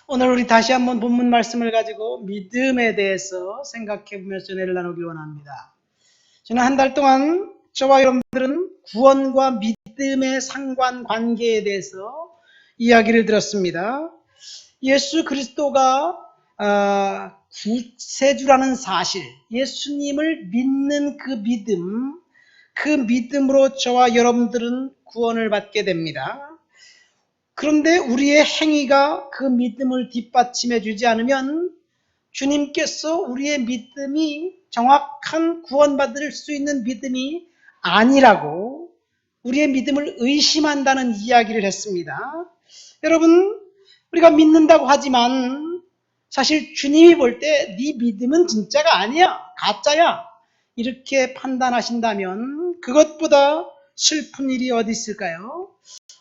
오늘 우리 다시 한번 본문 말씀을 가지고 믿음에 대해서 생각해 보면서 은혜를 나누길 원합니다. 지난 한 달 동안 저와 여러분들은 구원과 믿음의 상관관계에 대해서 이야기를 들었습니다. 예수 그리스도가 구세주라는 사실, 예수님을 믿는 그 믿음으로 저와 여러분들은 구원을 받게 됩니다. 그런데 우리의 행위가 그 믿음을 뒷받침해 주지 않으면 주님께서 우리의 믿음이 정확한 구원받을 수 있는 믿음이 아니라고 우리의 믿음을 의심한다는 이야기를 했습니다. 여러분, 우리가 믿는다고 하지만 사실 주님이 볼 때 네 믿음은 진짜가 아니야, 가짜야, 이렇게 판단하신다면 그것보다 슬픈 일이 어디 있을까요?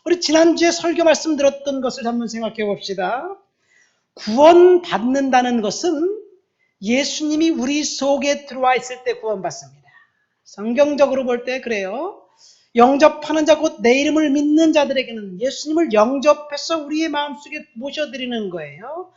우리 지난주에 설교 말씀 들었던 것을 한번 생각해 봅시다. 구원받는다는 것은 예수님이 우리 속에 들어와 있을 때 구원받습니다. 성경적으로 볼 때 그래요. 영접하는 자, 곧 내 이름을 믿는 자들에게는 예수님을 영접해서 우리의 마음속에 모셔드리는 거예요.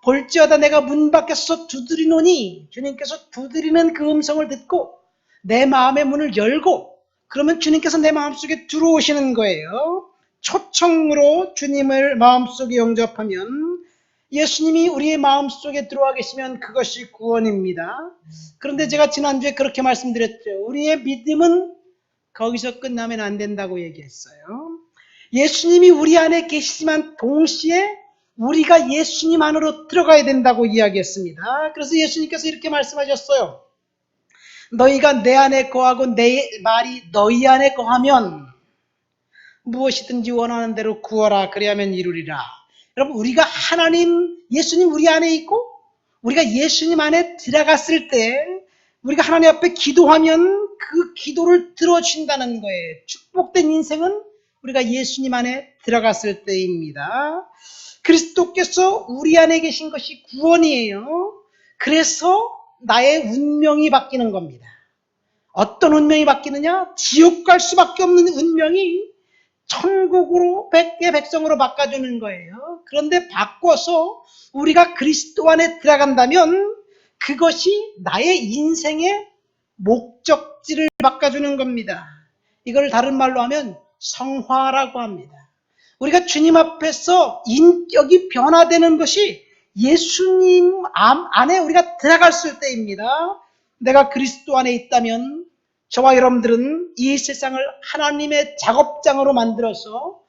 볼지어다 내가 문 밖에서 두드리노니, 주님께서 두드리는 그 음성을 듣고 내 마음의 문을 열고, 그러면 주님께서 내 마음속에 들어오시는 거예요. 초청으로 주님을 마음속에 영접하면, 예수님이 우리의 마음속에 들어와 계시면 그것이 구원입니다. 그런데 제가 지난주에 그렇게 말씀드렸죠. 우리의 믿음은 거기서 끝나면 안 된다고 얘기했어요. 예수님이 우리 안에 계시지만 동시에 우리가 예수님 안으로 들어가야 된다고 이야기했습니다. 그래서 예수님께서 이렇게 말씀하셨어요. 너희가 내 안에 거하고 내 말이 너희 안에 거하면 무엇이든지 원하는 대로 구하라, 그리하면 이루리라. 여러분, 우리가 하나님, 예수님 우리 안에 있고 우리가 예수님 안에 들어갔을 때 우리가 하나님 앞에 기도하면 그 기도를 들어주신다는 거예요. 축복된 인생은 우리가 예수님 안에 들어갔을 때입니다. 그리스도께서 우리 안에 계신 것이 구원이에요. 그래서 나의 운명이 바뀌는 겁니다. 어떤 운명이 바뀌느냐? 지옥 갈 수밖에 없는 운명이 천국으로 백의 백성으로 바꿔주는 거예요. 그런데 바꿔서 우리가 그리스도 안에 들어간다면 그것이 나의 인생의 목적지를 바꿔주는 겁니다. 이걸 다른 말로 하면 성화라고 합니다. 우리가 주님 앞에서 인격이 변화되는 것이 예수님 안에 우리가 들어갔을 때입니다. 내가 그리스도 안에 있다면 저와 여러분들은 이 세상을 하나님의 작업장으로 만들어서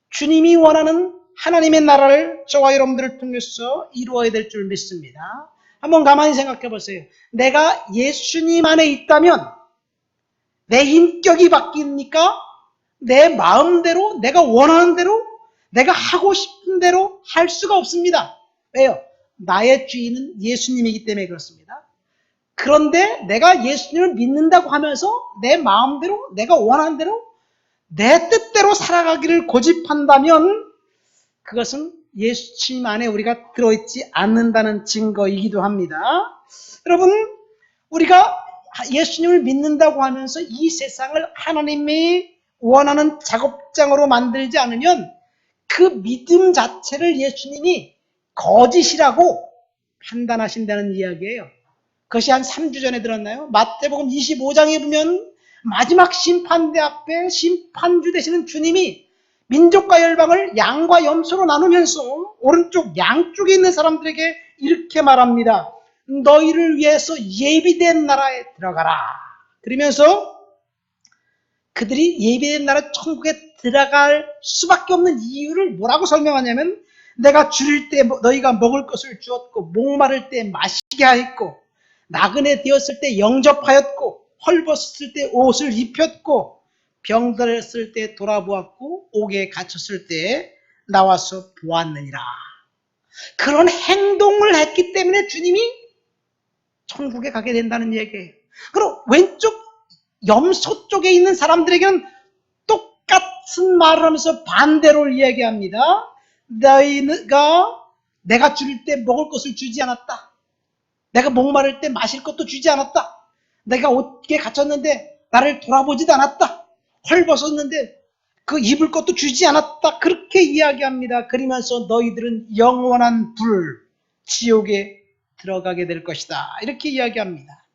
주님이 원하는 하나님의 나라를 저와 여러분들을 통해서 이루어야 될 줄 믿습니다. 한번 가만히 생각해 보세요. 내가 예수님 안에 있다면 내 인격이 바뀝니까? 내 마음대로, 내가 원하는 대로, 내가 하고 싶은 대로 할 수가 없습니다. 왜요? 나의 주인은 예수님이기 때문에 그렇습니다. 그런데 내가 예수님을 믿는다고 하면서 내 마음대로, 내가 원하는 대로, 내 뜻대로 살아가기를 고집한다면 그것은 예수님 안에 우리가 들어있지 않는다는 증거이기도 합니다. 여러분, 우리가 예수님을 믿는다고 하면서 이 세상을 하나님이 원하는 작업장으로 만들지 않으면 그 믿음 자체를 예수님이 거짓이라고 판단하신다는 이야기예요. 그것이 한 3주 전에 들었나요? 마태복음 25장에 보면 마지막 심판대 앞에 심판주 되시는 주님이 민족과 열방을 양과 염소로 나누면서 오른쪽 양쪽에 있는 사람들에게 이렇게 말합니다. 너희를 위해서 예비된 나라에 들어가라. 그러면서 그들이 예비된 나라 천국에 들어갈 수밖에 없는 이유를 뭐라고 설명하냐면, 내가 줄일 때 너희가 먹을 것을 주었고, 목마를 때 마시게 하였고, 나그네 되었을 때 영접하였고, 헐벗었을 때 옷을 입혔고, 병들었을 때 돌아보았고, 옥에 갇혔을 때 나와서 보았느니라. 그런 행동을 했기 때문에 주님이 천국에 가게 된다는 얘기예요. 그리고 왼쪽 염소 쪽에 있는 사람들에게는 똑같은 말을 하면서 반대로 이야기합니다. 너희가 내가 줄일 때 먹을 것을 주지 않았다. 내가 목마를 때 마실 것도 주지 않았다. 내가 옷에 갇혔는데 나를 돌아보지도 않았다. 헐벗었는데 그 입을 것도 주지 않았다. 그렇게 이야기합니다. 그러면서 너희들은 영원한 불, 지옥에 들어가게 될 것이다. 이렇게 이야기합니다.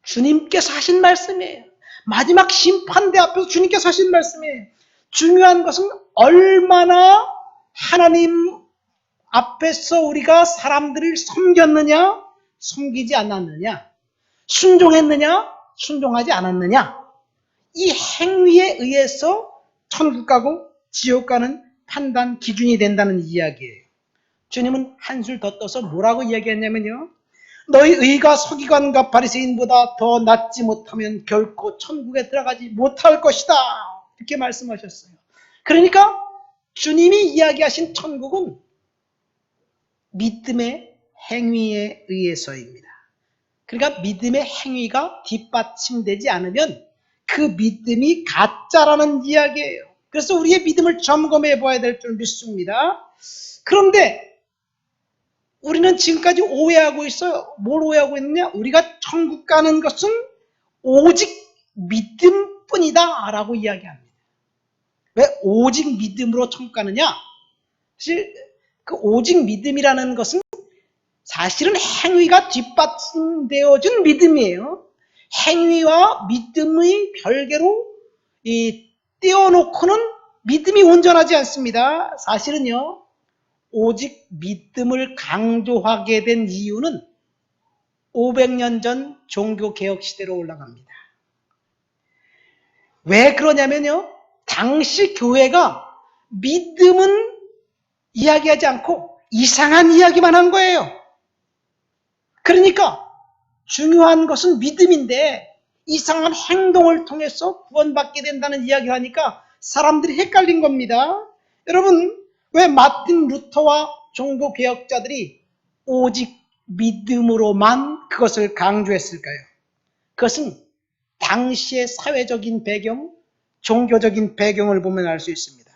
주님께서 하신 말씀이에요. 마지막 심판대 앞에서 주님께서 하신 말씀이에요. 중요한 것은 얼마나 하나님 앞에서 우리가 사람들을 섬겼느냐, 섬기지 않았느냐, 순종했느냐, 순종하지 않았느냐, 이 행위에 의해서 천국 가고 지옥 가는 판단 기준이 된다는 이야기예요. 주님은 한술 더 떠서 뭐라고 이야기했냐면요. 너희 의가 서기관과 바리새인보다 더 낫지 못하면 결코 천국에 들어가지 못할 것이다. 이렇게 말씀하셨어요. 그러니까 주님이 이야기하신 천국은 믿음의 행위에 의해서입니다. 그러니까 믿음의 행위가 뒷받침되지 않으면 그 믿음이 가짜라는 이야기예요. 그래서 우리의 믿음을 점검해 봐야 될 줄 믿습니다. 그런데 우리는 지금까지 오해하고 있어요. 뭘 오해하고 있느냐? 우리가 천국 가는 것은 오직 믿음뿐이다 라고 이야기합니다. 왜 오직 믿음으로 천국 가느냐? 사실 그 오직 믿음이라는 것은 사실은 행위가 뒷받침되어진 믿음이에요. 행위와 믿음의 별개로 떼어놓고는 믿음이 온전하지 않습니다. 사실은요. 오직 믿음을 강조하게 된 이유는 500년 전 종교개혁 시대로 올라갑니다. 왜 그러냐면요. 당시 교회가 믿음은 이야기하지 않고 이상한 이야기만 한 거예요. 그러니까 중요한 것은 믿음인데 이상한 행동을 통해서 구원받게 된다는 이야기를 하니까 사람들이 헷갈린 겁니다. 여러분, 왜 마틴 루터와 종교개혁자들이 오직 믿음으로만 그것을 강조했을까요? 그것은 당시의 사회적인 배경, 종교적인 배경을 보면 알 수 있습니다.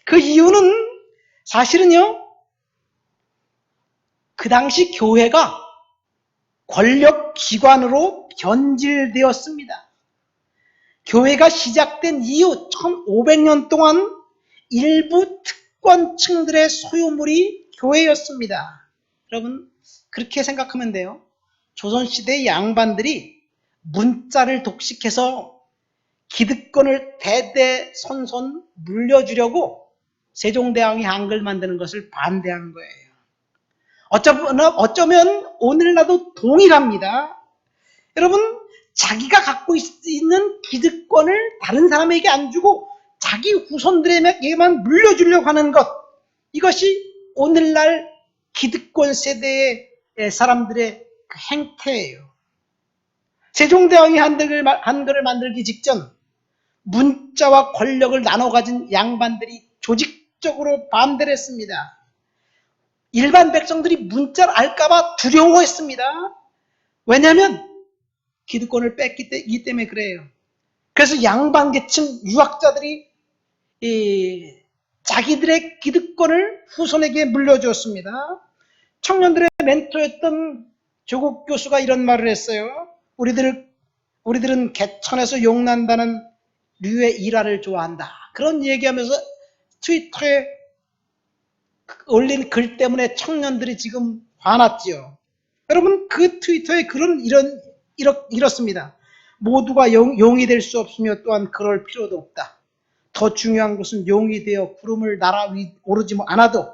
그 이유는 사실은요, 그 당시 교회가 권력기관으로 변질되었습니다. 교회가 시작된 이후 1500년 동안 일부 특권층들의 소유물이 교회였습니다. 여러분 그렇게 생각하면 돼요. 조선시대의 양반들이 문자를 독식해서 기득권을 대대손손 물려주려고 세종대왕이 한글 만드는 것을 반대한 거예요. 어쩌면 오늘날도 동일합니다. 여러분 자기가 갖고 있는 기득권을 다른 사람에게 안 주고 자기 후손들에게만 물려주려고 하는 것, 이것이 오늘날 기득권 세대의 사람들의 그 행태예요. 세종대왕이 한글을 만들기 직전 문자와 권력을 나눠 가진 양반들이 조직적으로 반대를 했습니다. 일반 백성들이 문자를 알까봐 두려워했습니다. 왜냐하면 기득권을 뺐기 때문에 그래요. 그래서 양반계층 유학자들이 자기들의 기득권을 후손에게 물려주었습니다. 청년들의 멘토였던 조국 교수가 이런 말을 했어요. 우리들은 개천에서 용난다는 류의 일화를 좋아한다. 그런 얘기하면서 트위터에 올린 글 때문에 청년들이 지금 화났지요. 여러분 그 트위터의 글은 이렇습니다. 모두가 용이 될 수 없으며 또한 그럴 필요도 없다. 더 중요한 것은 용이 되어 구름을 날아 오르지 않아도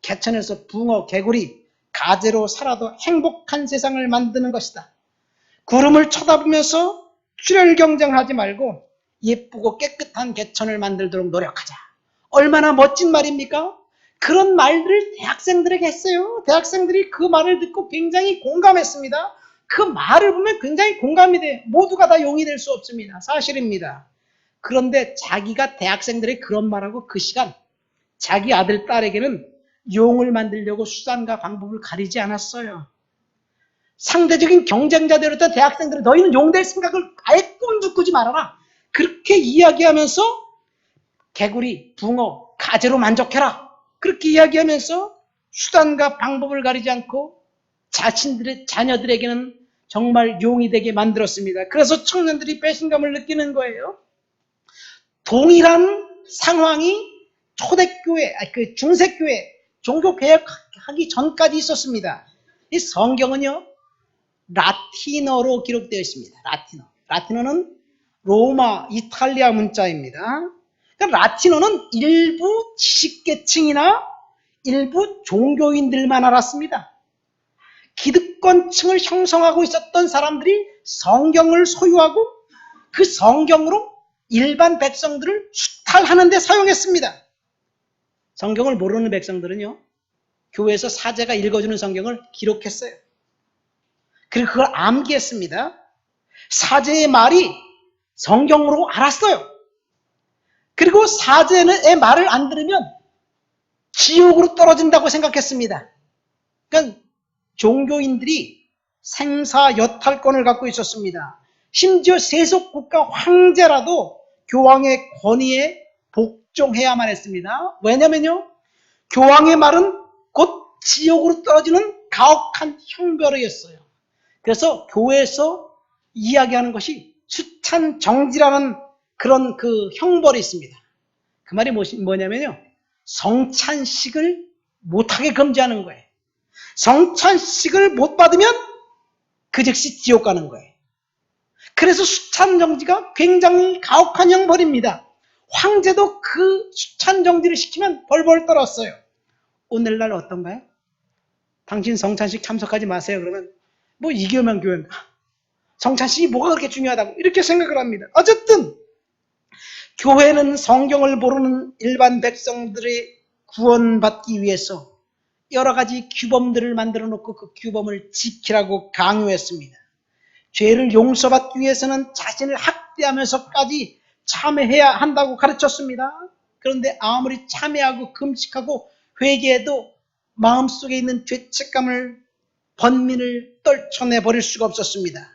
개천에서 붕어, 개구리, 가재로 살아도 행복한 세상을 만드는 것이다. 구름을 쳐다보면서 출혈 경쟁하지 말고 예쁘고 깨끗한 개천을 만들도록 노력하자. 얼마나 멋진 말입니까? 그런 말들을 대학생들에게 했어요. 대학생들이 그 말을 듣고 굉장히 공감했습니다. 그 말을 보면 굉장히 공감이 돼요. 모두가 다 용이 될 수 없습니다. 사실입니다. 그런데 자기가 대학생들의 그런 말하고 그 시간 자기 아들, 딸에게는 용을 만들려고 수단과 방법을 가리지 않았어요. 상대적인 경쟁자들이었던 대학생들은 너희는 용 될 생각을 아예 꿈도 꾸지 말아라. 그렇게 이야기하면서 개구리, 붕어, 가재로 만족해라. 그렇게 이야기하면서 수단과 방법을 가리지 않고 자신들의 자녀들에게는 정말 용이 되게 만들었습니다. 그래서 청년들이 배신감을 느끼는 거예요. 동일한 상황이 초대교회, 중세교회, 종교개혁하기 전까지 있었습니다. 이 성경은요, 라틴어로 기록되어 있습니다. 라틴어는 로마, 이탈리아 문자입니다. 그러니까 라틴어는 일부 지식계층이나 일부 종교인들만 알았습니다. 기득권층을 형성하고 있었던 사람들이 성경을 소유하고 그 성경으로 일반 백성들을 수탈하는 데 사용했습니다. 성경을 모르는 백성들은요, 교회에서 사제가 읽어주는 성경을 기록했어요. 그리고 그걸 암기했습니다. 사제의 말이 성경으로 알았어요. 그리고 사제의 말을 안 들으면 지옥으로 떨어진다고 생각했습니다. 그러니까 종교인들이 생사여탈권을 갖고 있었습니다. 심지어 세속국가 황제라도 교황의 권위에 복종해야만 했습니다. 왜냐면요, 교황의 말은 곧 지옥으로 떨어지는 가혹한 형벌이었어요. 그래서 교회에서 이야기하는 것이 수찬정지라는 그런 그 형벌이 있습니다. 그 말이 뭐냐면요, 성찬식을 못하게 금지하는 거예요. 성찬식을 못 받으면 그 즉시 지옥 가는 거예요. 그래서 수찬정지가 굉장히 가혹한 형벌입니다. 황제도 그 수찬정지를 시키면 벌벌 떨었어요. 오늘날 어떤가요? 당신 성찬식 참석하지 마세요. 그러면 뭐 이교만 교회는 성찬식이 뭐가 그렇게 중요하다고 이렇게 생각을 합니다. 어쨌든 교회는 성경을 모르는 일반 백성들이 구원받기 위해서 여러 가지 규범들을 만들어 놓고 그 규범을 지키라고 강요했습니다. 죄를 용서받기 위해서는 자신을 학대하면서까지 참회해야 한다고 가르쳤습니다. 그런데 아무리 참회하고 금식하고 회개해도 마음속에 있는 죄책감을, 번민을 떨쳐내버릴 수가 없었습니다.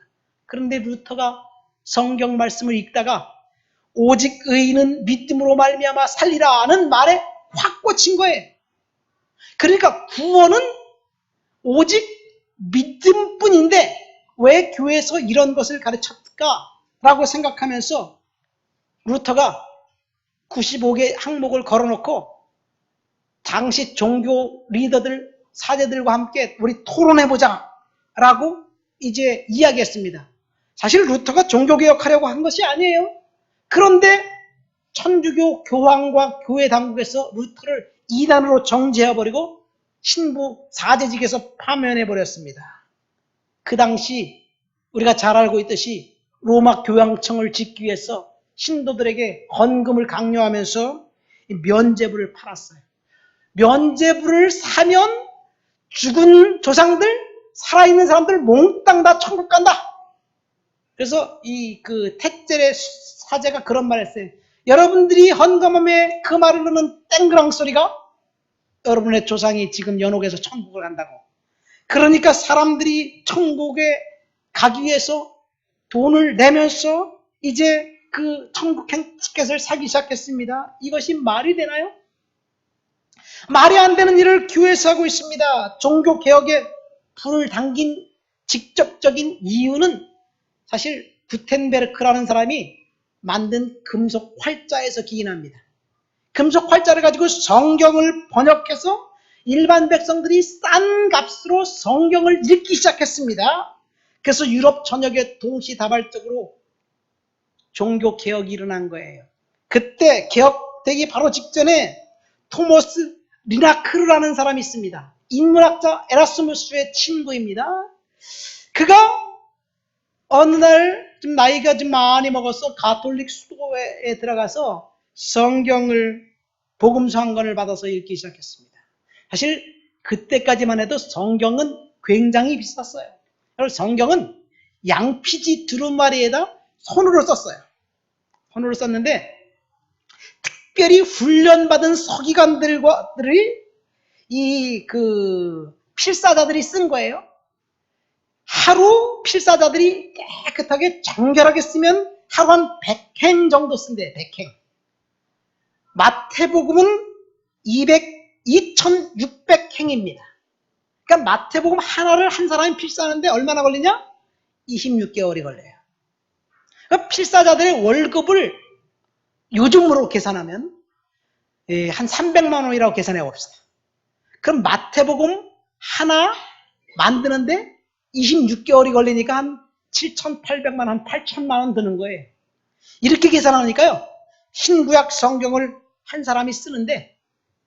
그런데 루터가 성경 말씀을 읽다가 오직 의인은 믿음으로 말미암아 살리라는 말에 확 꽂힌 거예요. 그러니까 구원은 오직 믿음뿐인데 왜 교회에서 이런 것을 가르쳤을까라고 생각하면서 루터가 95개 항목을 걸어놓고 당시 종교 리더들, 사제들과 함께 우리 토론해보자 라고 이제 이야기했습니다. 사실 루터가 종교개혁하려고 한 것이 아니에요. 그런데 천주교 교황과 교회 당국에서 루터를 이단으로 정죄해버리고 신부 사제직에서 파면해버렸습니다. 그 당시 우리가 잘 알고 있듯이 로마 교황청을 짓기 위해서 신도들에게 헌금을 강요하면서 면죄부를 팔았어요. 면죄부를 사면 죽은 조상들, 살아있는 사람들 몽땅 다 천국 간다. 그래서 그 택젤의 사제가 그런 말을 했어요. 여러분들이 헌금함에 그 말을 듣는 땡그랑 소리가 여러분의 조상이 지금 연옥에서 천국을 간다고. 그러니까 사람들이 천국에 가기 위해서 돈을 내면서 이제 그 천국행 티켓을 사기 시작했습니다. 이것이 말이 되나요? 말이 안 되는 일을 교회에서 하고 있습니다. 종교개혁에 불을 당긴 직접적인 이유는 사실 구텐베르크라는 사람이 만든 금속 활자에서 기인합니다. 금속 활자를 가지고 성경을 번역해서 일반 백성들이 싼 값으로 성경을 읽기 시작했습니다. 그래서 유럽 전역에 동시다발적으로 종교개혁이 일어난 거예요. 그때 개혁되기 바로 직전에 토머스 리나크르라는 사람이 있습니다. 인문학자 에라스무스의 친구입니다. 그가 어느 날 좀 나이가 좀 많이 먹어서 가톨릭 수도에 들어가서 성경을 복음서 한 권을 받아서 읽기 시작했습니다. 사실 그때까지만 해도 성경은 굉장히 비쌌어요. 성경은 양피지 두루마리에다 손으로 썼어요. 손으로 썼는데 특별히 훈련받은 서기관들이 필사자들이 쓴 거예요. 하루 필사자들이 깨끗하게 정결하게 쓰면 하루 한 100행 정도 쓴대요. 100행. 마태복음은 2600행입니다. 그러니까 마태복음 하나를 한 사람이 필사하는데 얼마나 걸리냐? 26개월이 걸려요. 그러니까 필사자들의 월급을 요즘으로 계산하면 한 300만 원이라고 계산해 봅시다. 그럼 마태복음 하나 만드는데 26개월이 걸리니까 한 7,800만, 한 8천만 원 드는 거예요. 이렇게 계산하니까요, 신구약 성경을 한 사람이 쓰는데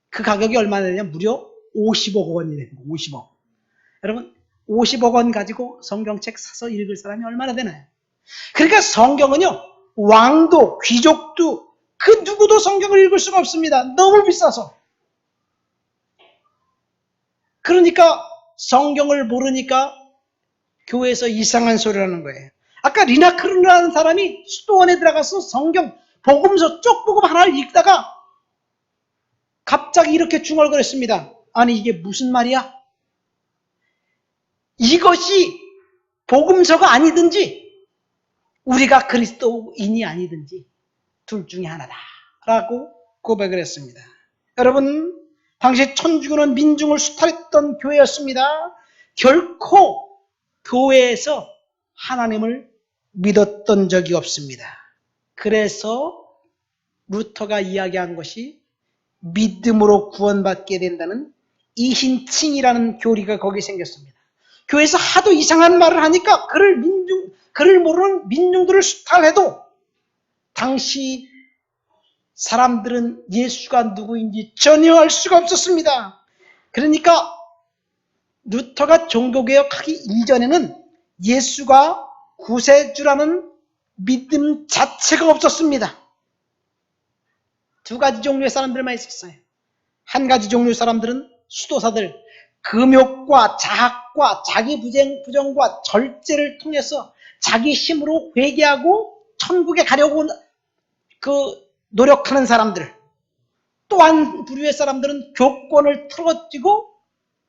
그 가격이 얼마나 되냐? 무려 50억 원이 되는 거예요. 50억. 여러분, 50억 원 가지고 성경책 사서 읽을 사람이 얼마나 되나요? 그러니까 성경은요, 왕도, 귀족도, 그 누구도 성경을 읽을 수가 없습니다. 너무 비싸서. 그러니까 성경을 모르니까 교회에서 이상한 소리를 하는 거예요. 아까 리나크르라는 사람이 수도원에 들어가서 성경, 복음서 쪽복음 하나를 읽다가 갑자기 이렇게 중얼거렸습니다. 아니, 이게 무슨 말이야? 이것이 복음서가 아니든지 우리가 그리스도인이 아니든지 둘 중에 하나다 라고 고백을 했습니다. 여러분, 당시 천주교는 민중을 수탈했던 교회였습니다. 결코 교회에서 하나님을 믿었던 적이 없습니다. 그래서 루터가 이야기한 것이 믿음으로 구원받게 된다는 이신칭이라는 교리가 거기 생겼습니다. 교회에서 하도 이상한 말을 하니까 그를 모르는 민중들을 수탈해도 당시 사람들은 예수가 누구인지 전혀 알 수가 없었습니다. 그러니까 루터가 종교개혁하기 이전에는 예수가 구세주라는 믿음 자체가 없었습니다. 두 가지 종류의 사람들만 있었어요. 한 가지 종류의 사람들은 수도사들, 금욕과 자학과 자기 부정과 절제를 통해서 자기 힘으로 회개하고 천국에 가려고 노력하는 사람들. 또 한 부류의 사람들은 교권을 틀어쥐고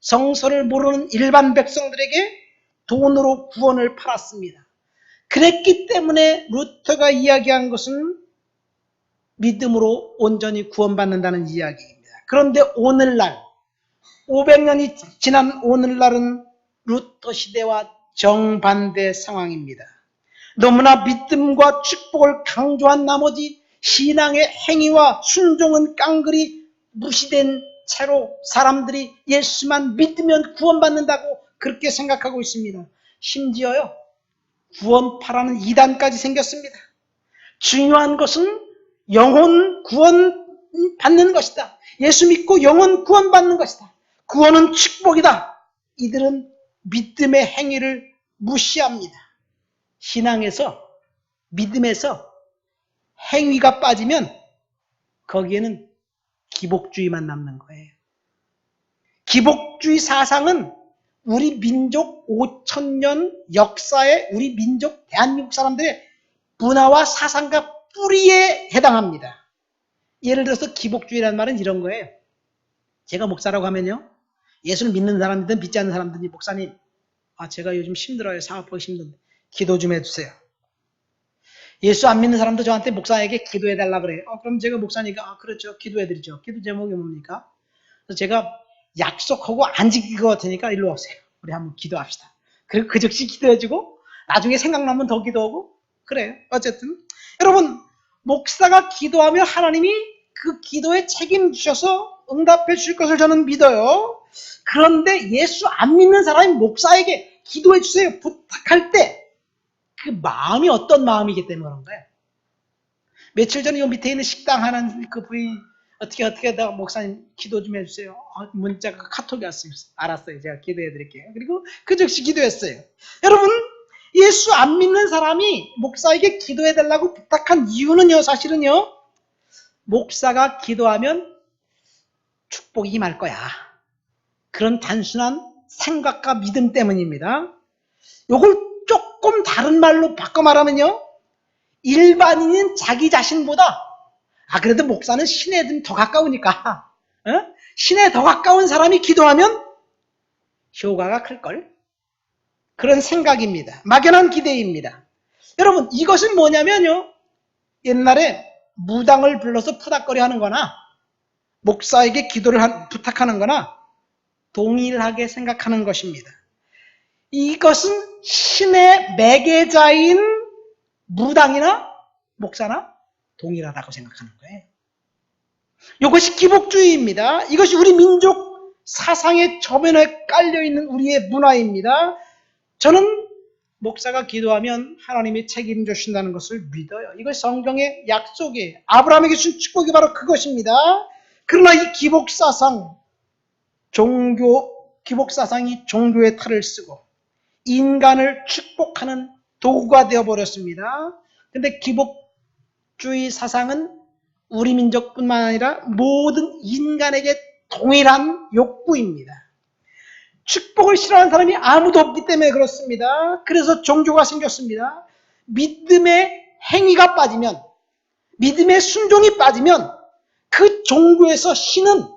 성서를 모르는 일반 백성들에게 돈으로 구원을 팔았습니다. 그랬기 때문에 루터가 이야기한 것은 믿음으로 온전히 구원받는다는 이야기입니다. 그런데 오늘날 500년이 지난 오늘날은 루터 시대와 정반대 상황입니다. 너무나 믿음과 축복을 강조한 나머지 신앙의 행위와 순종은 깡그리 무시된 채로 사람들이 예수만 믿으면 구원받는다고 그렇게 생각하고 있습니다. 심지어요, 구원파라는 이단까지 생겼습니다. 중요한 것은 영혼 구원 받는 것이다. 예수 믿고 영혼 구원 받는 것이다. 구원은 축복이다. 이들은 믿음의 행위를 무시합니다. 신앙에서, 믿음에서 행위가 빠지면 거기에는 기복주의만 남는 거예요. 기복주의 사상은 우리 민족 5,000년 역사의 우리 민족 대한민국 사람들의 문화와 사상과 뿌리에 해당합니다. 예를 들어서 기복주의라는 말은 이런 거예요. 제가 목사라고 하면요, 예수를 믿는 사람이든 믿지 않는 사람들이 목사님, 제가 요즘 힘들어요. 사업하기 힘든데 기도 좀 해주세요. 예수 안 믿는 사람도 저한테 목사에게 기도해달라 그래요. 그럼 제가 목사니까 그렇죠. 기도해드리죠. 기도 제목이 뭡니까? 그래서 제가 약속하고 안 지킬 것 같으니까 일로 오세요. 우리 한번 기도합시다. 그리고 그 즉시 기도해주고 나중에 생각나면 더 기도하고 그래요. 어쨌든 여러분, 목사가 기도하면 하나님이 그 기도에 책임지셔서 응답해 주실 것을 저는 믿어요. 그런데 예수 안 믿는 사람이 목사에게 기도해 주세요 부탁할 때 그 마음이 어떤 마음이기 때문에 그런가요? 며칠 전에 요 밑에 있는 식당 하는 그 부인 어떻게 하다가 목사님 기도 좀 해주세요. 문자가 카톡이 왔어요. 알았어요. 제가 기도해 드릴게요. 그리고 그 즉시 기도했어요. 여러분, 예수 안 믿는 사람이 목사에게 기도해 달라고 부탁한 이유는요, 사실은요, 목사가 기도하면 축복이 임할 거야. 그런 단순한 생각과 믿음 때문입니다. 요걸 조금 다른 말로 바꿔 말하면요, 일반인은 자기 자신보다 그래도 목사는 신에 좀 더 가까우니까 신에 더 가까운 사람이 기도하면 효과가 클걸, 그런 생각입니다. 막연한 기대입니다. 여러분, 이것은 뭐냐면요, 옛날에 무당을 불러서 푸닥거리 하는 거나 목사에게 기도를 부탁하는 거나 동일하게 생각하는 것입니다. 이것은 신의 매개자인 무당이나 목사나 동일하다고 생각하는 거예요. 이것이 기복주의입니다. 이것이 우리 민족 사상의 저변에 깔려있는 우리의 문화입니다. 저는 목사가 기도하면 하나님이 책임져주신다는 것을 믿어요. 이것이 성경의 약속이에요. 아브라함에게 준 축복이 바로 그것입니다. 그러나 이 기복사상, 기복사상이 종교의 탈을 쓰고 인간을 축복하는 도구가 되어버렸습니다. 근데 기복주의 사상은 우리 민족뿐만 아니라 모든 인간에게 동일한 욕구입니다. 축복을 싫어하는 사람이 아무도 없기 때문에 그렇습니다. 그래서 종교가 생겼습니다. 믿음의 행위가 빠지면, 믿음의 순종이 빠지면 그 종교에서 신은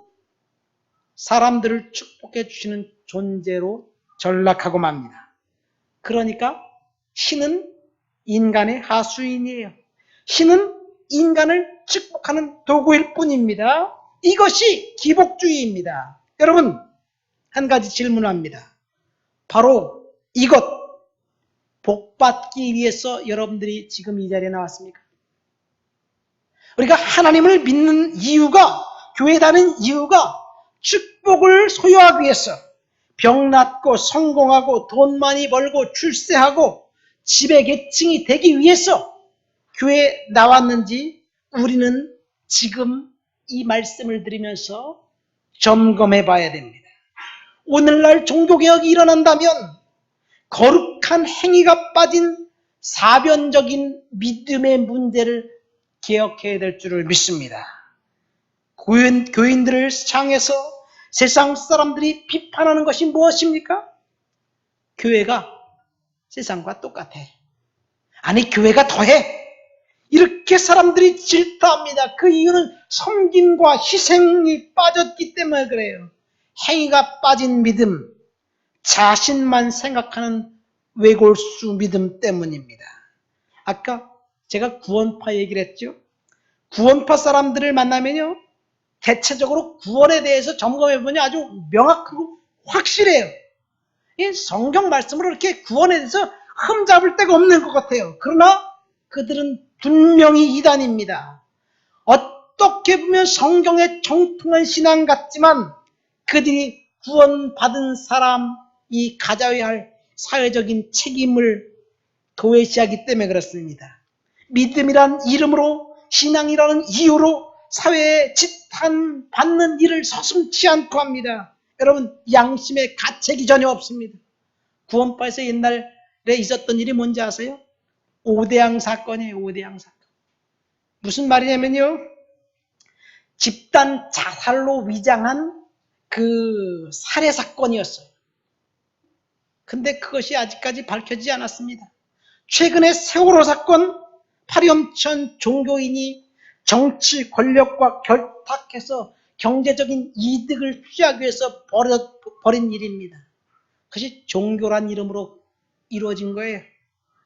사람들을 축복해 주시는 존재로 전락하고 맙니다. 그러니까 신은 인간의 하수인이에요. 신은 인간을 축복하는 도구일 뿐입니다. 이것이 기복주의입니다. 여러분, 한 가지 질문합니다. 바로 이것, 복받기 위해서 여러분들이 지금 이 자리에 나왔습니까? 우리가 하나님을 믿는 이유가, 교회 다니는 이유가 축복을 소유하기 위해서, 병 낫고 성공하고 돈 많이 벌고 출세하고 지배계층이 되기 위해서 교회에 나왔는지 우리는 지금 이 말씀을 드리면서 점검해 봐야 됩니다. 오늘날 종교개혁이 일어난다면 거룩한 행위가 빠진 사변적인 믿음의 문제를 개혁해야 될 줄을 믿습니다. 교인들을 향해서 세상 사람들이 비판하는 것이 무엇입니까? 교회가 세상과 똑같아. 아니, 교회가 더해. 이렇게 사람들이 질타합니다. 그 이유는 섬김과 희생이 빠졌기 때문에 그래요. 행위가 빠진 믿음, 자신만 생각하는 외골수 믿음 때문입니다. 아까 제가 구원파 얘기를 했죠. 구원파 사람들을 만나면요, 대체적으로 구원에 대해서 점검해보니 아주 명확하고 확실해요. 이 성경 말씀으로 이렇게 구원에 대해서 흠잡을 데가 없는 것 같아요. 그러나 그들은 분명히 이단입니다. 어떻게 보면 성경에 정통한 신앙 같지만 그들이 구원받은 사람이 가져야 할 사회적인 책임을 도외시하기 때문에 그렇습니다. 믿음이란 이름으로, 신앙이라는 이유로 사회에 지탄받는 일을 서슴지 않고 합니다. 여러분, 양심의 가책이 전혀 없습니다. 구원파에서 옛날에 있었던 일이 뭔지 아세요? 오대양 사건이에요. 오대양 사건. 무슨 말이냐면요, 집단 자살로 위장한 그 살해 사건이었어요. 근데 그것이 아직까지 밝혀지지 않았습니다. 최근에 세월호 사건, 파렴치한 종교인이 정치 권력과 결탁해서 경제적인 이득을 취하기 위해서 벌인 일입니다. 그것이 종교란 이름으로 이루어진 거예요.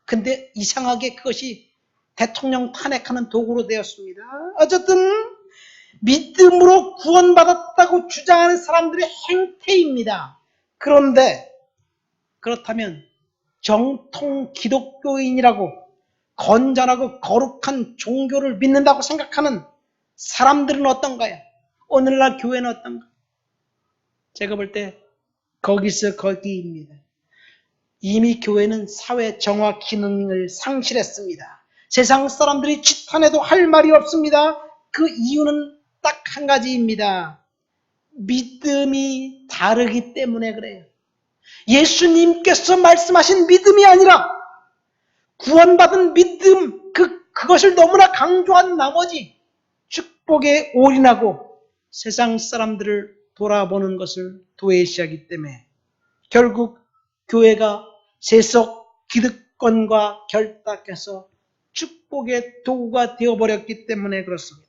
근데 이상하게 그것이 대통령 탄핵하는 도구로 되었습니다. 어쨌든 믿음으로 구원받았다고 주장하는 사람들의 행태입니다. 그런데 그렇다면 정통 기독교인이라고 건전하고 거룩한 종교를 믿는다고 생각하는 사람들은 어떤가요? 오늘날 교회는 어떤가? 제가 볼 때 거기서 거기입니다. 이미 교회는 사회 정화 기능을 상실했습니다. 세상 사람들이 지탄해도 할 말이 없습니다. 그 이유는 딱 한 가지입니다. 믿음이 다르기 때문에 그래요. 예수님께서 말씀하신 믿음이 아니라 구원받은 믿음, 그것을 너무나 강조한 나머지 축복에 올인하고 세상 사람들을 돌아보는 것을 도외시하기 때문에 결국 교회가 세속 기득권과 결탁해서 축복의 도구가 되어버렸기 때문에 그렇습니다.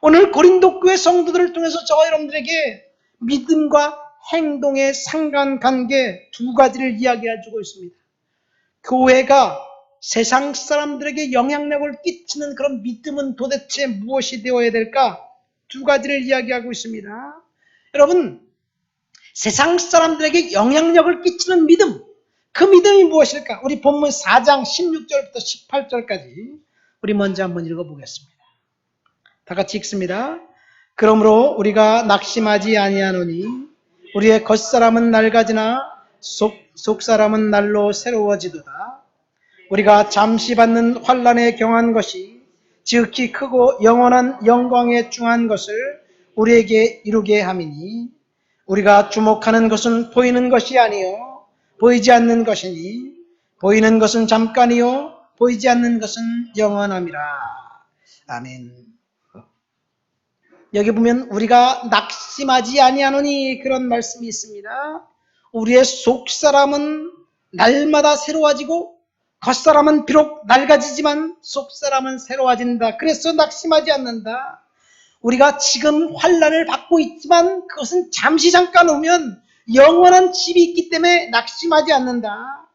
오늘 고린도 교회 성도들을 통해서 저와 여러분들에게 믿음과 행동의 상관관계 두 가지를 이야기해주고 있습니다. 교회가 세상 사람들에게 영향력을 끼치는 그런 믿음은 도대체 무엇이 되어야 될까? 두 가지를 이야기하고 있습니다. 여러분, 세상 사람들에게 영향력을 끼치는 믿음, 그 믿음이 무엇일까? 우리 본문 4장 16절부터 18절까지 우리 먼저 한번 읽어보겠습니다. 다 같이 읽습니다. 그러므로 우리가 낙심하지 아니하노니 우리의 겉사람은 낡아지나 속사람은 날로 새로워지도다. 우리가 잠시 받는 환난에 경한 것이 지극히 크고 영원한 영광에 중한 것을 우리에게 이루게 함이니 우리가 주목하는 것은 보이는 것이 아니요 보이지 않는 것이니 보이는 것은 잠깐이요 보이지 않는 것은 영원함이라. 아멘. 여기 보면 우리가 낙심하지 아니하노니 그런 말씀이 있습니다. 우리의 속사람은 날마다 새로워지고 겉사람은 비록 낡아지지만 속사람은 새로워진다. 그래서 낙심하지 않는다. 우리가 지금 환난을 받고 있지만 그것은 잠시 잠깐 오면 영원한 집이 있기 때문에 낙심하지 않는다.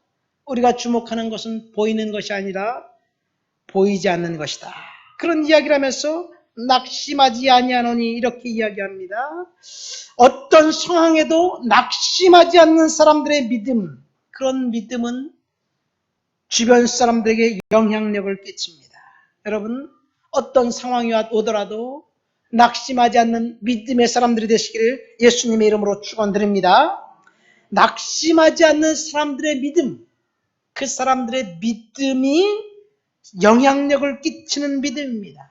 우리가 주목하는 것은 보이는 것이 아니라 보이지 않는 것이다. 그런 이야기를 하면서 낙심하지 아니하노니 이렇게 이야기합니다. 어떤 상황에도 낙심하지 않는 사람들의 믿음, 그런 믿음은 주변 사람들에게 영향력을 끼칩니다. 여러분, 어떤 상황이 오더라도 낙심하지 않는 믿음의 사람들이 되시기를 예수님의 이름으로 축원드립니다. 낙심하지 않는 사람들의 믿음, 그 사람들의 믿음이 영향력을 끼치는 믿음입니다.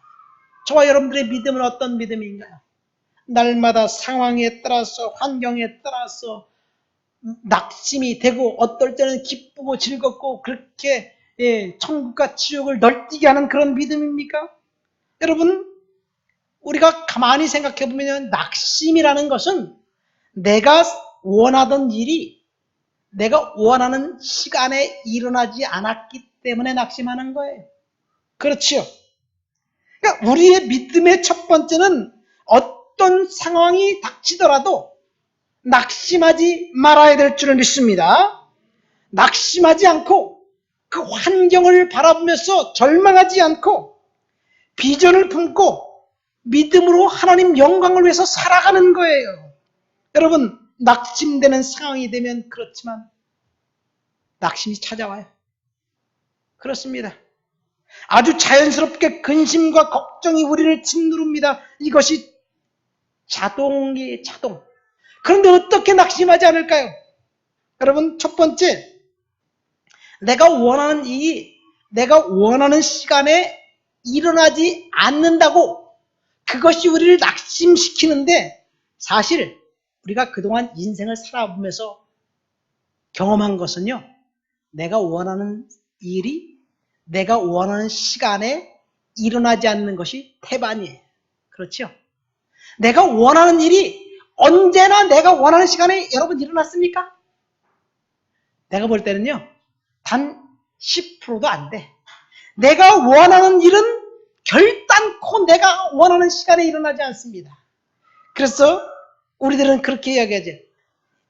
저와 여러분들의 믿음은 어떤 믿음인가요? 날마다 상황에 따라서 환경에 따라서 낙심이 되고 어떨 때는 기쁘고 즐겁고 그렇게 천국과 지옥을 널뛰게 하는 그런 믿음입니까? 여러분, 우리가 가만히 생각해 보면 낙심이라는 것은 내가 원하던 일이 내가 원하는 시간에 일어나지 않았기 때문에 낙심하는 거예요. 그렇죠? 그러니까 우리의 믿음의 첫 번째는 어떤 상황이 닥치더라도 낙심하지 말아야 될 줄을 믿습니다. 낙심하지 않고 그 환경을 바라보면서 절망하지 않고 비전을 품고 믿음으로 하나님 영광을 위해서 살아가는 거예요. 여러분, 낙심되는 상황이 되면 그렇지만 낙심이 찾아와요. 그렇습니다. 아주 자연스럽게 근심과 걱정이 우리를 짓누릅니다. 이것이 자동이에요, 자동. 그런데 어떻게 낙심하지 않을까요? 여러분, 첫 번째, 내가 원하는 일이 내가 원하는 시간에 일어나지 않는다고 그것이 우리를 낙심시키는데 사실 우리가 그동안 인생을 살아보면서 경험한 것은요, 내가 원하는 일이 내가 원하는 시간에 일어나지 않는 것이 태반이에요. 그렇죠? 내가 원하는 일이 언제나 내가 원하는 시간에 여러분 일어났습니까? 내가 볼 때는요, 단 10%도 안 돼. 내가 원하는 일은 결단코 내가 원하는 시간에 일어나지 않습니다. 그래서 우리들은 그렇게 이야기하죠.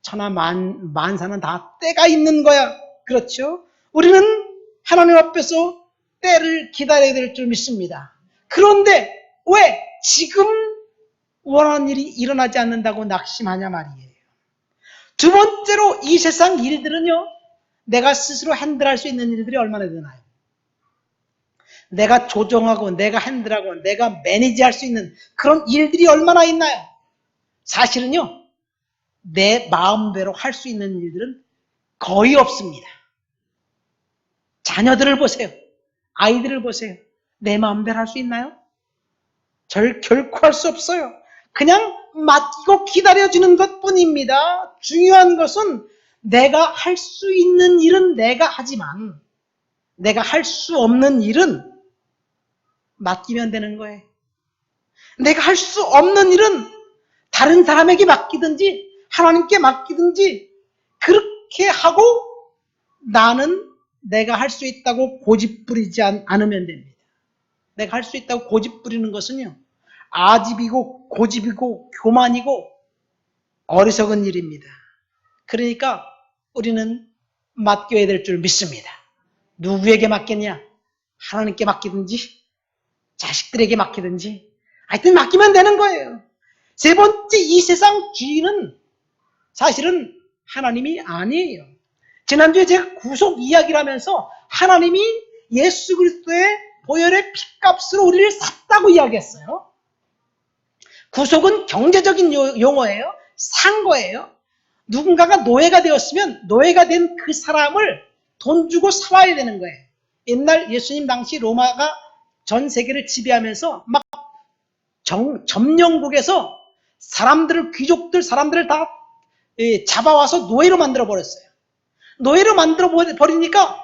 천하 만사는 다 때가 있는 거야. 그렇죠? 우리는 하나님 앞에서 때를 기다려야 될 줄 믿습니다. 그런데 왜 지금 원하는 일이 일어나지 않는다고 낙심하냐 말이에요. 두 번째로 이 세상 일들은요, 내가 스스로 핸들할 수 있는 일들이 얼마나 되나요? 내가 조정하고 내가 핸들하고 내가 매니지할 수 있는 그런 일들이 얼마나 있나요? 사실은요, 내 마음대로 할 수 있는 일들은 거의 없습니다. 자녀들을 보세요. 아이들을 보세요. 내 마음대로 할 수 있나요? 결코 할 수 없어요. 그냥 맡기고 기다려주는 것뿐입니다. 중요한 것은 내가 할 수 있는 일은 내가 하지만 내가 할 수 없는 일은 맡기면 되는 거예요. 내가 할 수 없는 일은 다른 사람에게 맡기든지 하나님께 맡기든지 그렇게 하고 나는 내가 할 수 있다고 고집부리지 않으면 됩니다. 내가 할 수 있다고 고집부리는 것은요, 아집이고 고집이고 교만이고 어리석은 일입니다. 그러니까 우리는 맡겨야 될 줄 믿습니다. 누구에게 맡겠냐? 하나님께 맡기든지 자식들에게 맡기든지 하여튼 맡기면 되는 거예요. 세 번째, 이 세상 주인은 사실은 하나님이 아니에요. 지난주에 제가 구속 이야기를 하면서 하나님이 예수 그리스도의 보혈의 피값으로 우리를 샀다고 이야기했어요. 구속은 경제적인 용어예요. 산 거예요. 누군가가 노예가 되었으면 노예가 된 그 사람을 돈 주고 사와야 되는 거예요. 옛날 예수님 당시 로마가 전 세계를 지배하면서 막 점령국에서 사람들을, 귀족들 사람들을 다 잡아와서 노예로 만들어 버렸어요. 노예로 만들어 버리니까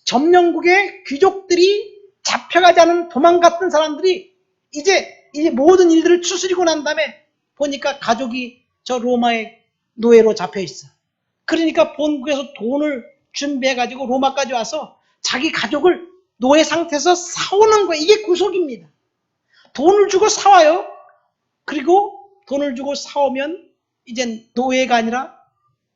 점령국의 귀족들이 잡혀가지 않은 도망갔던 사람들이 이제 모든 일들을 추스리고 난 다음에 보니까 가족이 저 로마의 노예로 잡혀 있어. 그러니까 본국에서 돈을 준비해가지고 로마까지 와서 자기 가족을 노예 상태에서 사오는 거예요. 이게 구속입니다. 돈을 주고 사와요. 그리고 돈을 주고 사오면 이제 노예가 아니라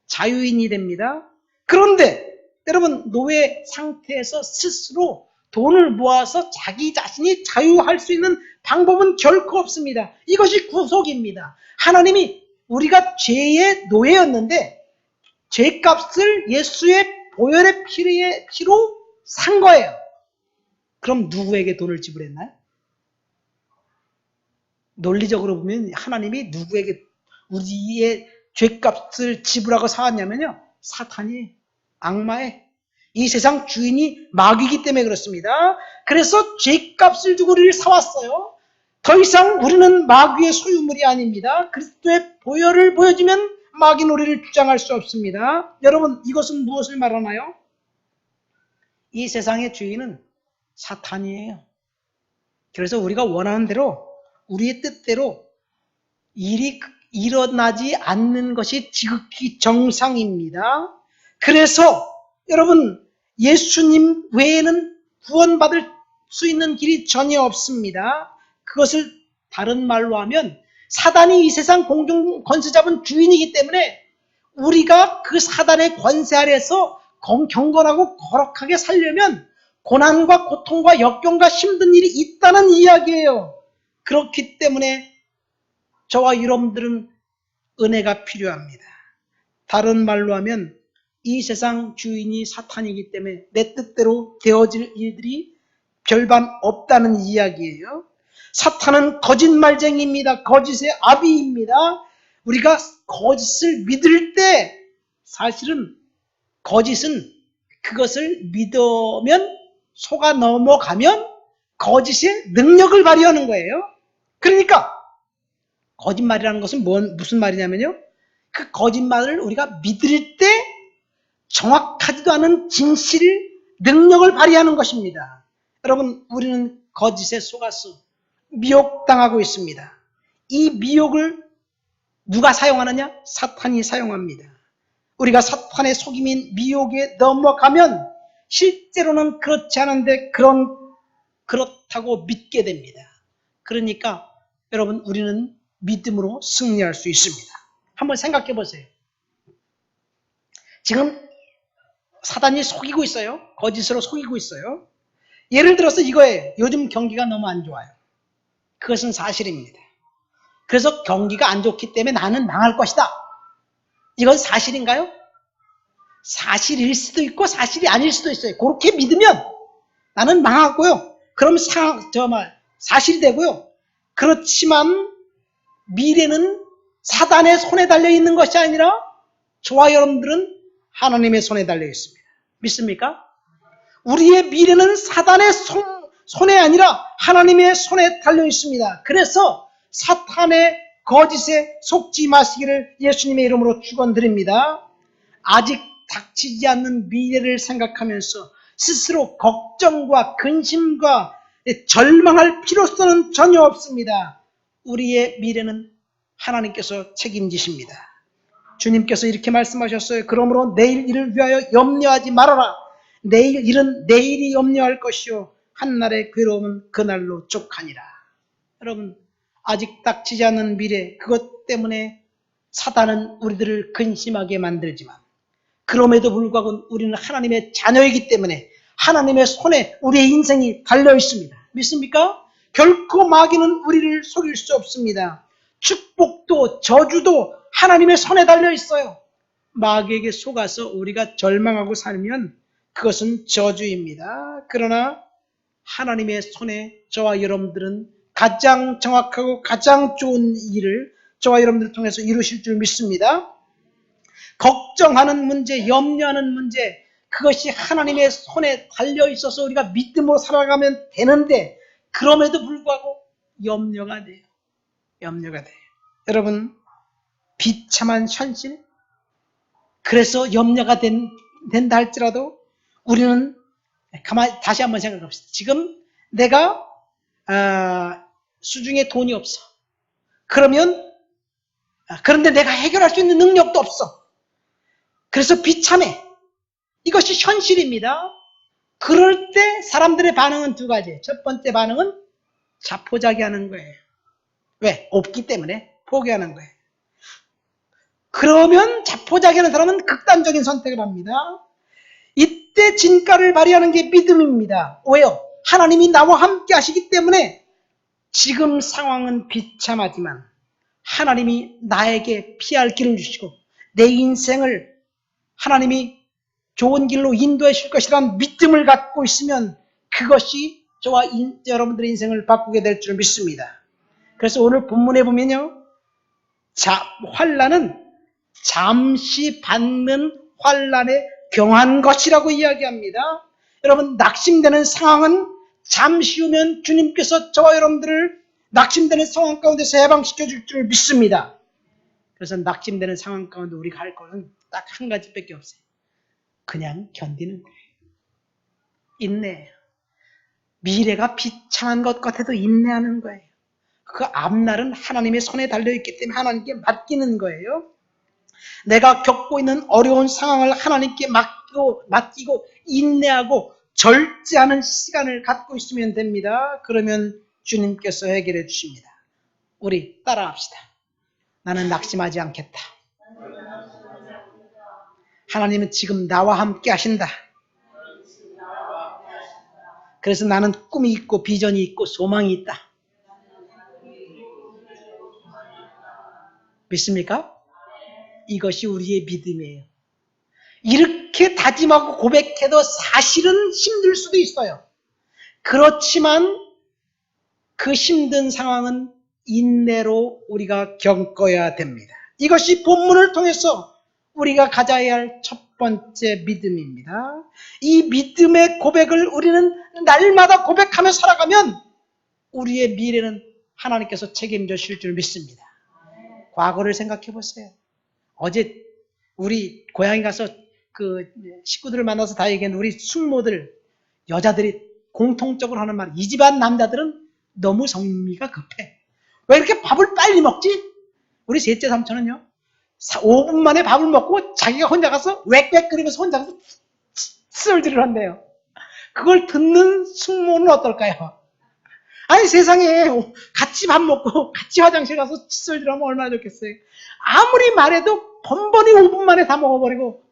자유인이 됩니다. 그런데 여러분, 노예 상태에서 스스로 돈을 모아서 자기 자신이 자유할 수 있는 방법은 결코 없습니다. 이것이 구속입니다. 하나님이 우리가 죄의 노예였는데 죄값을 예수의 보혈의 피로 산 거예요. 그럼 누구에게 돈을 지불했나요? 논리적으로 보면 하나님이 누구에게 우리의 죄값을 지불하고 사왔냐면요, 사탄이, 악마의, 이 세상 주인이 마귀이기 때문에 그렇습니다. 그래서 죄값을 주고 우리를 사왔어요. 더 이상 우리는 마귀의 소유물이 아닙니다. 그리스도의 보혈을 보여주면 마귀는 우리를 주장할 수 없습니다. 여러분, 이것은 무엇을 말하나요? 이 세상의 주인은 사탄이에요. 그래서 우리가 원하는 대로, 우리의 뜻대로 일이 일어나지 않는 것이 지극히 정상입니다. 그래서 여러분, 예수님 외에는 구원받을 수 있는 길이 전혀 없습니다. 그것을 다른 말로 하면 사단이 이 세상 공중 권세 잡은 주인이기 때문에 우리가 그 사단의 권세 아래서 경건하고 거룩하게 살려면 고난과 고통과 역경과 힘든 일이 있다는 이야기예요. 그렇기 때문에 저와 여러분들은 은혜가 필요합니다. 다른 말로 하면 이 세상 주인이 사탄이기 때문에 내 뜻대로 되어질 일들이 별반 없다는 이야기예요. 사탄은 거짓말쟁이입니다. 거짓의 아비입니다. 우리가 거짓을 믿을 때 사실은 거짓은 그것을 믿으면, 속아 넘어가면 거짓의 능력을 발휘하는 거예요. 그러니까 거짓말이라는 것은 무슨 말이냐면요, 그 거짓말을 우리가 믿을 때 정확하지도 않은 진실, 능력을 발휘하는 것입니다. 여러분, 우리는 거짓에 속아서 미혹당하고 있습니다. 이 미혹을 누가 사용하느냐? 사탄이 사용합니다. 우리가 사탄의 속임인 미혹에 넘어가면 실제로는 그렇지 않은데 그렇다고 믿게 됩니다. 그러니까 여러분, 우리는 믿음으로 승리할 수 있습니다. 한번 생각해 보세요. 지금 사단이 속이고 있어요. 거짓으로 속이고 있어요. 예를 들어서 이거예요. 요즘 경기가 너무 안 좋아요. 그것은 사실입니다. 그래서 경기가 안 좋기 때문에 나는 망할 것이다. 이건 사실인가요? 사실일 수도 있고 사실이 아닐 수도 있어요. 그렇게 믿으면 나는 망하고요. 그럼 사실이 되고요. 그렇지만 미래는 사단의 손에 달려 있는 것이 아니라 저와 여러분들은 하나님의 손에 달려 있습니다. 믿습니까? 우리의 미래는 사단의 손에 아니라 하나님의 손에 달려 있습니다. 그래서 사탄의 거짓에 속지 마시기를 예수님의 이름으로 축원드립니다. 아직 닥치지 않는 미래를 생각하면서 스스로 걱정과 근심과 절망할 필요성은 전혀 없습니다. 우리의 미래는 하나님께서 책임지십니다. 주님께서 이렇게 말씀하셨어요. 그러므로 내일 일을 위하여 염려하지 말아라. 내일 일은 내일이 염려할 것이요 한날의 괴로움은 그날로 족하니라. 여러분, 아직 닥치지 않는 미래, 그것 때문에 사단은 우리들을 근심하게 만들지만 그럼에도 불구하고 우리는 하나님의 자녀이기 때문에 하나님의 손에 우리의 인생이 달려 있습니다. 믿습니까? 결코 마귀는 우리를 속일 수 없습니다. 축복도 저주도 하나님의 손에 달려 있어요. 마귀에게 속아서 우리가 절망하고 살면 그것은 저주입니다. 그러나 하나님의 손에 저와 여러분들은 가장 정확하고 가장 좋은 일을 저와 여러분들 통해서 이루실 줄 믿습니다. 걱정하는 문제, 염려하는 문제, 그것이 하나님의 손에 달려 있어서 우리가 믿음으로 살아가면 되는데 그럼에도 불구하고 염려가 돼요. 염려가 돼요. 여러분, 비참한 현실, 그래서 염려가 된다 할지라도 우리는 가만히 다시 한번 생각합시다. 지금 내가 수중에 돈이 없어. 그런데 내가 해결할 수 있는 능력도 없어. 그래서 비참해. 이것이 현실입니다. 그럴 때 사람들의 반응은 두 가지. 첫 번째 반응은 자포자기하는 거예요. 왜? 없기 때문에 포기하는 거예요. 그러면 자포자기하는 사람은 극단적인 선택을 합니다. 이때 진가를 발휘하는 게 믿음입니다. 왜요? 하나님이 나와 함께 하시기 때문에 지금 상황은 비참하지만 하나님이 나에게 피할 길을 주시고 내 인생을 하나님이 좋은 길로 인도해 줄 것이라는 믿음을 갖고 있으면 그것이 저와 여러분들의 인생을 바꾸게 될 줄 믿습니다. 그래서 오늘 본문에 보면요, 환난은 잠시 받는 환난에 경한 것이라고 이야기합니다. 여러분, 낙심되는 상황은 잠시 후면 주님께서 저와 여러분들을 낙심되는 상황 가운데서 해방시켜 줄 줄 믿습니다. 그래서 낙심되는 상황 가운데 우리가 할 것은 딱 한 가지밖에 없어요. 그냥 견디는 거예요. 인내. 미래가 비참한 것 같아도 인내하는 거예요. 그 앞날은 하나님의 손에 달려있기 때문에 하나님께 맡기는 거예요. 내가 겪고 있는 어려운 상황을 하나님께 맡기고 인내하고 절제하는 시간을 갖고 있으면 됩니다. 그러면 주님께서 해결해 주십니다. 우리 따라합시다. 나는 낙심하지 않겠다. 하나님은 지금 나와 함께 하신다. 그래서 나는 꿈이 있고 비전이 있고 소망이 있다. 믿습니까? 이것이 우리의 믿음이에요. 이렇게 다짐하고 고백해도 사실은 힘들 수도 있어요. 그렇지만 그 힘든 상황은 인내로 우리가 겪어야 됩니다. 이것이 본문을 통해서 우리가 가져야 할 첫 번째 믿음입니다. 이 믿음의 고백을 우리는 날마다 고백하며 살아가면 우리의 미래는 하나님께서 책임져 주실 줄 믿습니다. 과거를 생각해 보세요. 어제 우리 고향에 가서 그 식구들을 만나서 다 얘기했는데 우리 숙모들, 여자들이 공통적으로 하는 말, 이 집안 남자들은 너무 성미가 급해. 왜 이렇게 밥을 빨리 먹지? 우리 셋째 삼촌은요, 5분 만에 밥을 먹고 자기가 혼자 가서 웩웩 끓이면서 혼자 가서 썰질을 한대요. 그걸 듣는 숙모는 어떨까요? 아니, 세상에 같이 밥 먹고 같이 화장실 가서 칫솔질하면 얼마나 좋겠어요. 아무리 말해도 번번이 5분 만에 다 먹어버리고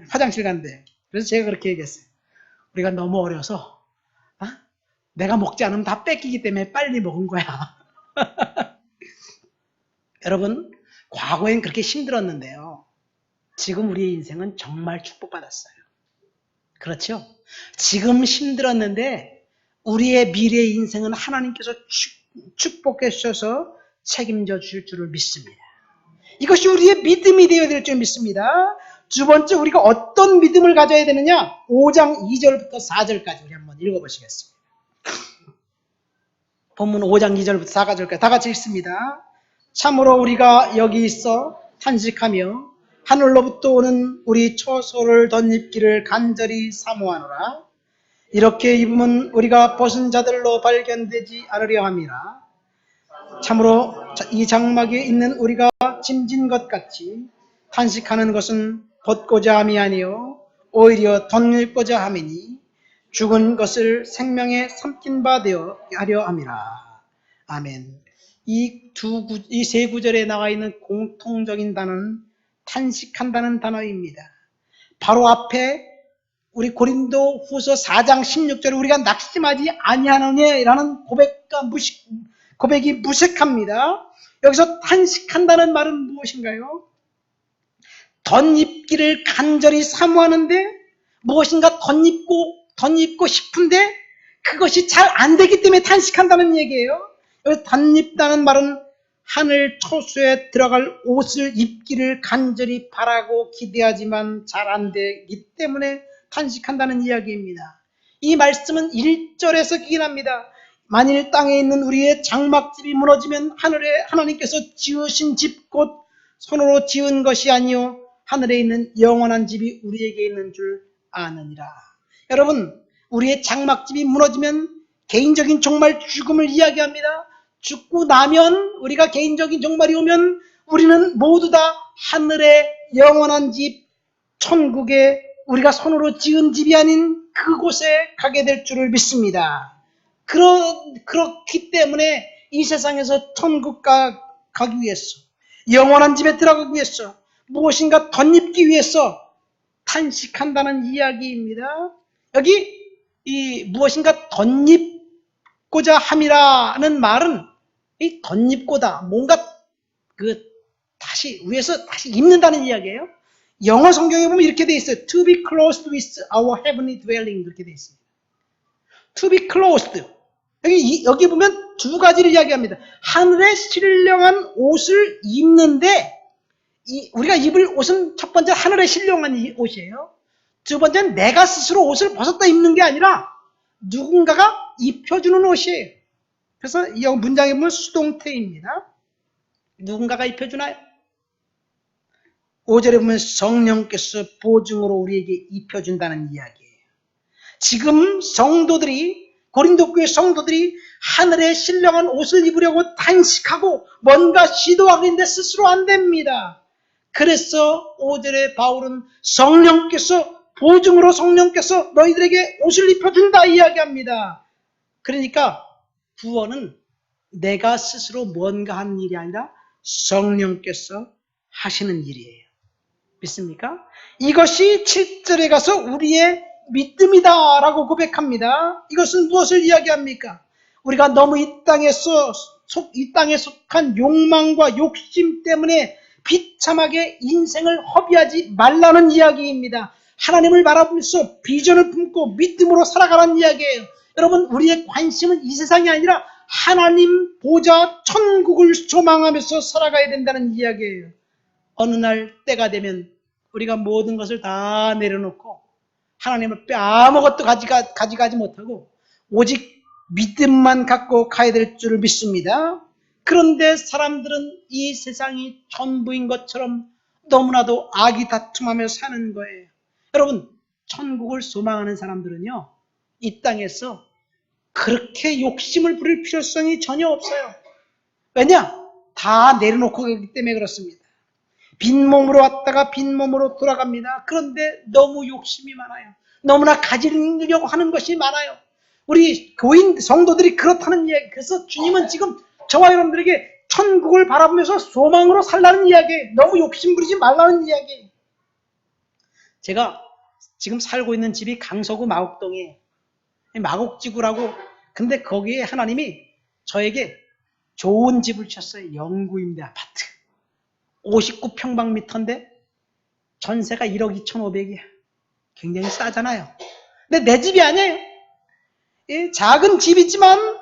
화장실 간대. 그래서 제가 그렇게 얘기했어요. 우리가 너무 어려서 내가 먹지 않으면 다 뺏기기 때문에 빨리 먹은 거야. 여러분, 과거엔 그렇게 힘들었는데요. 지금 우리의 인생은 정말 축복받았어요. 그렇죠? 지금 힘들었는데 우리의 미래의 인생은 하나님께서 축복해 주셔서 책임져 주실 줄을 믿습니다. 이것이 우리의 믿음이 되어야 될 줄 믿습니다. 두 번째, 우리가 어떤 믿음을 가져야 되느냐? 5장 2절부터 4절까지 우리 한번 읽어보시겠습니다. 본문 5장 2절부터 4절까지 다 같이 읽습니다. 참으로 우리가 여기 있어 탄식하며 하늘로부터 오는 우리 처소를 덧입기를 간절히 사모하노라. 이렇게 입으면 우리가 벗은 자들로 발견되지 않으려 함이라. 참으로 이 장막에 있는 우리가 짐진 것 같이 탄식하는 것은 벗고자 함이 아니요 오히려 덧입고자 함이니 죽은 것을 생명에 삼킨 바 되어 하려 함이라. 아멘. 이 세 구절에 나와 있는 공통적인 단어는 탄식한다는 단어입니다. 바로 앞에 우리 고린도 후서 4장 16절에 우리가 낙심하지 아니하느냐라는 고백이 무색합니다. 여기서 탄식한다는 말은 무엇인가요? 덧입기를 간절히 사모하는데 무엇인가 덧입고 싶은데 그것이 잘 안 되기 때문에 탄식한다는 얘기예요. 덧입다는 말은 하늘 초소에 들어갈 옷을 입기를 간절히 바라고 기대하지만 잘 안 되기 때문에 탄식한다는 이야기입니다. 이 말씀은 1절에서 기인합니다. 만일 땅에 있는 우리의 장막집이 무너지면 하늘에 하나님께서 지으신 집 곧 손으로 지은 것이 아니요 하늘에 있는 영원한 집이 우리에게 있는 줄 아느니라. 여러분, 우리의 장막집이 무너지면 개인적인 종말 죽음을 이야기합니다. 죽고 나면 우리가 개인적인 종말이 오면 우리는 모두 다 하늘의 영원한 집, 천국에 우리가 손으로 지은 집이 아닌 그곳에 가게 될 줄을 믿습니다. 그렇기 때문에 이 세상에서 천국 가기 위해서, 영원한 집에 들어가기 위해서, 무엇인가 덧입기 위해서 탄식한다는 이야기입니다. 여기 이 무엇인가 덧입고자 함이라는 말은 이 덧입고다, 뭔가 다시 위에서 다시 입는다는 이야기예요. 영어 성경에 보면 이렇게 돼 있어요. To be clothed with our heavenly dwelling 그렇게 돼 있습니다. To be clothed. 여기 보면 두 가지를 이야기합니다. 하늘에 신령한 옷을 입는데 우리가 입을 옷은 첫 번째 하늘에 신령한 옷이에요. 두 번째는 내가 스스로 옷을 벗었다 입는 게 아니라 누군가가 입혀주는 옷이에요. 그래서 이 문장에 보면 수동태입니다. 누군가가 입혀주나요? 5절에 보면 성령께서 보증으로 우리에게 입혀준다는 이야기예요. 지금 성도들이, 고린도 교회 성도들이 하늘에 신령한 옷을 입으려고 탄식하고 뭔가 시도하고 있는데 스스로 안 됩니다. 그래서 5절에 바울은 성령께서, 보증으로 성령께서 너희들에게 옷을 입혀준다 이야기합니다. 그러니까 구원은 내가 스스로 뭔가 하는 일이 아니라 성령께서 하시는 일이에요. 믿습니까? 이것이 7절에 가서 우리의 믿음이다 라고 고백합니다. 이것은 무엇을 이야기합니까? 우리가 너무 이 땅에 속한 욕망과 욕심 때문에 비참하게 인생을 허비하지 말라는 이야기입니다. 하나님을 바라보면서 비전을 품고 믿음으로 살아가라는 이야기예요. 여러분, 우리의 관심은 이 세상이 아니라 하나님 보좌 천국을 소망하면서 살아가야 된다는 이야기예요. 어느 날 때가 되면 우리가 모든 것을 다 내려놓고 하나님 앞에 아무것도 가져가지 못하고 오직 믿음만 갖고 가야 될 줄을 믿습니다. 그런데 사람들은 이 세상이 전부인 것처럼 너무나도 악이 다툼하며 사는 거예요. 여러분, 천국을 소망하는 사람들은요, 이 땅에서 그렇게 욕심을 부릴 필요성이 전혀 없어요. 왜냐? 다 내려놓고 가기 때문에 그렇습니다. 빈몸으로 왔다가 빈몸으로 돌아갑니다. 그런데 너무 욕심이 많아요. 너무나 가지려고 하는 것이 많아요. 우리 교인 성도들이 그렇다는 이야기. 그래서 주님은 지금 저와 여러분들에게 천국을 바라보면서 소망으로 살라는 이야기예요. 너무 욕심 부리지 말라는 이야기예요. 제가 지금 살고 있는 집이 강서구 마곡동에 마곡지구라고, 근데 거기에 하나님이 저에게 좋은 집을 주셨어요. 영구임대 아파트. 59평방미터인데 전세가 1억 2,500이야. 굉장히 싸잖아요. 근데 내 집이 아니에요. 작은 집이지만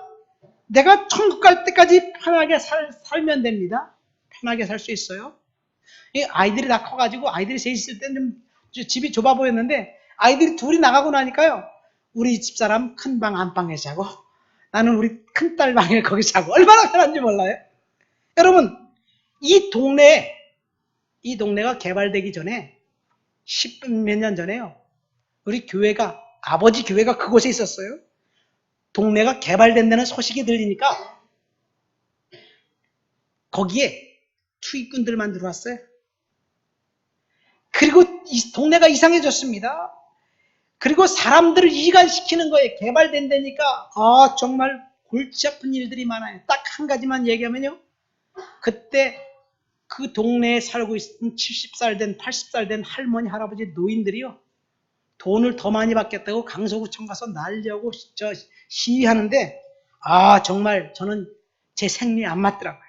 내가 천국 갈 때까지 편하게 살면 됩니다. 편하게 살 수 있어요. 아이들이 다 커가지고 아이들이 셋이 있을 때는 좀 집이 좁아 보였는데 아이들이 둘이 나가고 나니까요. 우리 집사람 큰 방 안방에 자고 나는 우리 큰딸 방에 거기 자고 얼마나 편한지 몰라요. 여러분, 이 동네가 개발되기 전에 10몇 년 전에요. 우리 교회가, 아버지 교회가 그곳에 있었어요. 동네가 개발된다는 소식이 들리니까 거기에 투입꾼들만 들어왔어요. 그리고 이 동네가 이상해졌습니다. 그리고 사람들을 이간시키는 거예요. 개발된다니까 정말 골치 아픈 일들이 많아요. 딱 한 가지만 얘기하면요. 그때 그 동네에 살고 있는 70살 된 80살 된 할머니 할아버지 노인들이요. 돈을 더 많이 받겠다고 강서구청 가서 날려고 시위하는데 정말 저는 제 생리에 안 맞더라고요.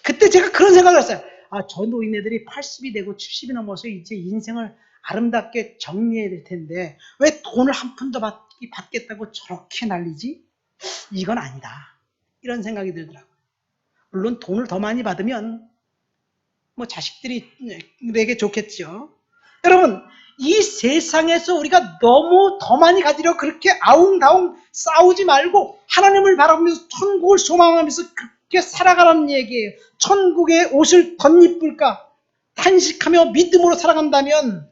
그때 제가 그런 생각을 했어요. 저 노인네들이 80이 되고 70이 넘어서 이제 인생을 아름답게 정리해야 될 텐데 왜 돈을 한 푼 더 받겠다고 저렇게 난리지? 이건 아니다. 이런 생각이 들더라고요. 물론 돈을 더 많이 받으면 뭐 자식들에게 좋겠죠. 여러분, 이 세상에서 우리가 너무 더 많이 가지려 그렇게 아웅다웅 싸우지 말고 하나님을 바라보면서 천국을 소망하면서 그렇게 살아가라는 얘기예요. 천국의 옷을 덧입을까 탄식하며 믿음으로 살아간다면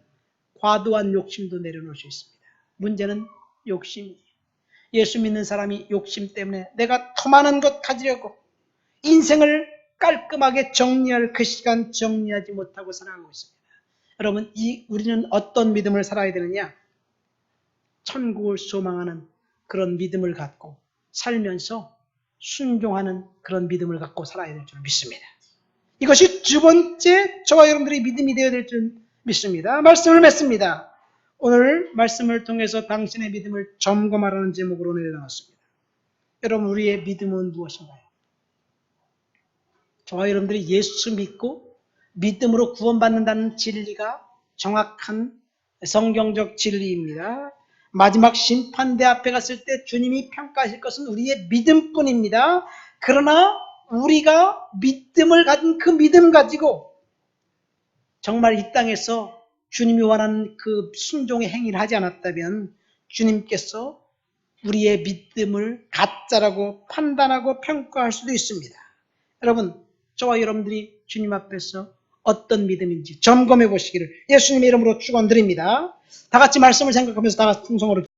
과도한 욕심도 내려놓을 수 있습니다. 문제는 욕심이에요. 예수 믿는 사람이 욕심 때문에 내가 더 많은 것 가지려고 인생을 깔끔하게 정리할 그 시간 정리하지 못하고 살아가고 있습니다. 여러분, 우리는 어떤 믿음을 살아야 되느냐? 천국을 소망하는 그런 믿음을 갖고 살면서 순종하는 그런 믿음을 갖고 살아야 될 줄 믿습니다. 이것이 두 번째 저와 여러분들의 믿음이 되어야 될 줄 믿습니다. 말씀을 맺습니다. 오늘 말씀을 통해서 당신의 믿음을 점검하라는 제목으로 내려놨습니다. 여러분, 우리의 믿음은 무엇인가요? 저와 여러분들이 예수 믿고 믿음으로 구원받는다는 진리가 정확한 성경적 진리입니다. 마지막 심판대 앞에 갔을 때 주님이 평가하실 것은 우리의 믿음뿐입니다. 그러나 우리가 믿음을 가진 그 믿음 가지고 정말 이 땅에서 주님이 원하는 그 순종의 행위를 하지 않았다면 주님께서 우리의 믿음을 가짜라고 판단하고 평가할 수도 있습니다. 여러분, 저와 여러분들이 주님 앞에서 어떤 믿음인지 점검해 보시기를 예수님의 이름으로 축원드립니다. 다 같이 말씀을 생각하면서 다 같이 통성으로